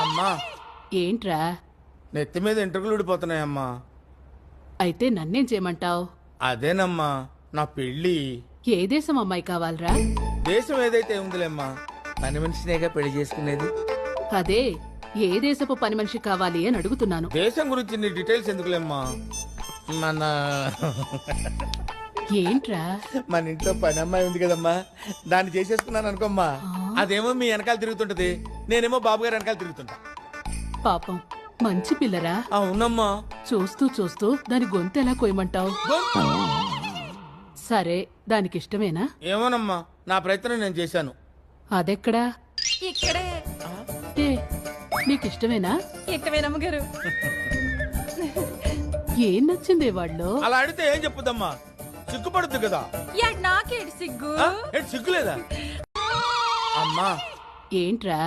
అమ్మా ఏంట్రా? నెత్తి మీద ఎంట్రుకలు ఊడిపోతున్నాయమ్మా. అయితే నన్నేం చేయమంటావ్? అదేనమ్మా నా పెళ్ళి. ఏ దేశం అమ్మాయి కావాలరా? దేశం ఏదైతే ఉందిలేమ్మా, పని మనిషినేగా పెళ్లి చేసుకునేది. అదే ఏ దేశపు పని మనిషి కావాలి అని అడుగుతున్నాను. దేశం గురించి నీ డీటెయిల్స్ ఎందుకులేమ్మా, మన ఏంట్రా? మన ఇంట్లో పని అమ్మాయి ఉంది కదమ్మా, దాన్ని చేసేసుకున్నాను అనుకోమ్మా. అదేమో మీ వెనకాల తిరుగుతుంటది, నేనేమో బాబు గారి వెనకాల తిరుగుతుంటా. పాపం మంచి పిల్లరా. అవునమ్మా. చూస్తూ చూస్తూ దాని గొంతు ఎలా కోయమంటావు? సరే, దానికి ఇష్టమేనా? ఏమోనమ్మా, నా ప్రయత్నం నేను చేశాను. అదెక్కడా? ఇక్కడే. ఏ, నీకిష్టమేనా? ఇక్కడేనమ్మగారు. ఏం నచ్చింది వాళ్ళు? అలా అడిగితే ఏం చెప్పుదమ్మా, సిగ్గుపడుద్ది కదా. నాకేడు సిగ్గు. సిగ్గులేదా అమ్మా? ఏంట్రా?